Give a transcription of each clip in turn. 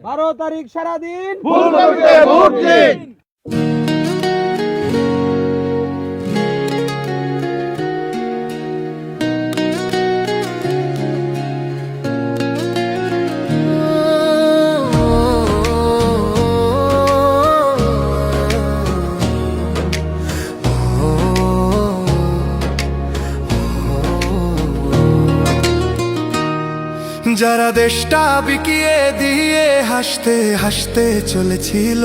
12 তারিখ সারাদিন ফুলকপিতে ভোট দিন। যারা দেশটা বিকিয়ে দিয়ে হাসতে হাসতে চলেছিল,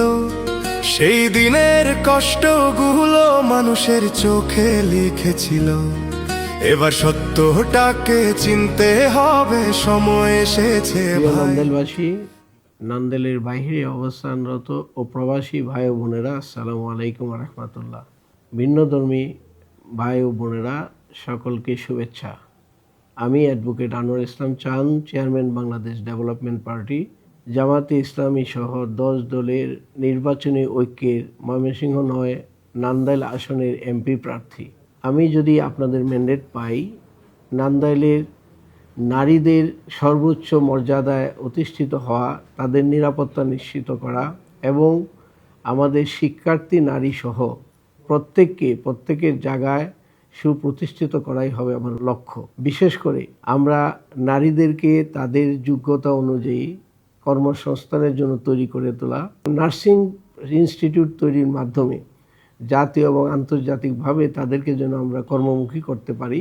সেই দিনের কষ্টগুলো মানুষের চোখে লিখেছিল। এবার সত্যটাকে চিনতে হবে, সময় এসেছে ভাই। নান্দেলবাসী, নান্দেলের বাইরে অবস্থানরত ও প্রবাসী ভাই ও বোনেরা, আসসালামু আলাইকুম রহমতুল্লাহ। ভিন্নধর্মী ভাই ও বোনেরা, সকলকে শুভেচ্ছা। আমি অ্যাডভোকেট আনোয়ার ইসলাম চাঁদ, চেয়ারম্যান বাংলাদেশ ডেভেলপমেন্ট পার্টি, জামাতে ইসলামী সহ 10 দলের নির্বাচনী ঐক্যের ময়মনসিংহ 9 নান্দাইল আসনের এমপি প্রার্থী। আমি যদি আপনাদের ম্যান্ডেট পাই, নান্দাইলের নারীদের সর্বোচ্চ মর্যাদায় অধিষ্ঠিত হওয়া, তাদের নিরাপত্তা নিশ্চিত করা এবং আমাদের শিক্ষার্থী নারী সহ প্রত্যেকের জায়গায় সুপ্রতিষ্ঠিত করাই হবে আমার লক্ষ্য। বিশেষ করে আমরা নারীদেরকে তাদের যোগ্যতা অনুযায়ী কর্মসংস্থানের জন্য তৈরি করে তোলা, নার্সিং ইনস্টিটিউট তৈরির মাধ্যমে জাতীয় এবং আন্তর্জাতিকভাবে তাদেরকে যেন আমরা কর্মমুখী করতে পারি,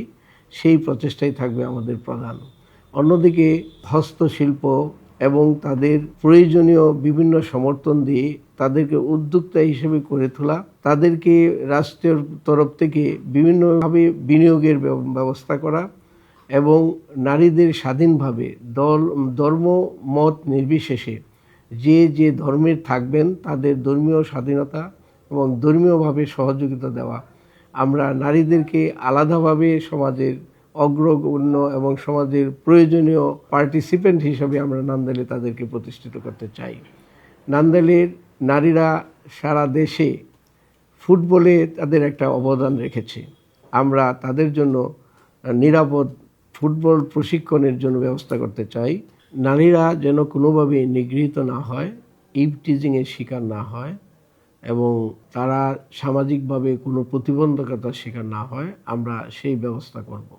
সেই প্রচেষ্টাই থাকবে আমাদের প্রধান। অন্যদিকে হস্তশিল্প এবং তাদের প্রয়োজনীয় বিভিন্ন সমর্থন দিয়ে তাদেরকে উদ্যোক্তা হিসেবে করে তোলা, তাদেরকে রাষ্ট্রের তরফ থেকে বিভিন্নভাবে বিনিয়োগের ব্যবস্থা করা এবং নারীদের স্বাধীনভাবে ধর্ম মত নির্বিশেষে যে ধর্মের থাকবেন তাদের ধর্মীয় স্বাধীনতা এবং ধর্মীয়ভাবে সহযোগিতা দেওয়া। আমরা নারীদেরকে আলাদাভাবে সমাজের অগ্রগণ্য এবং সমাজের প্রয়োজনীয় পার্টিসিপেন্ট হিসেবে আমরা নান্দাইলে তাদেরকে প্রতিষ্ঠিত করতে চাই। নান্দাইলের নারীরা সারা দেশে ফুটবলে তাদের একটা অবদান রেখেছে। আমরা তাদের জন্য নিরাপদ ফুটবল প্রশিক্ষণের জন্য ব্যবস্থা করতে চাই। নারীরা যেন কোনোভাবে নিগৃহীত না হয়, ইভটিজিংয়ের শিকার না হয় এবং তারা সামাজিকভাবে কোনো প্রতিবন্ধকতার শিকার না হয়, আমরা সেই ব্যবস্থা করব।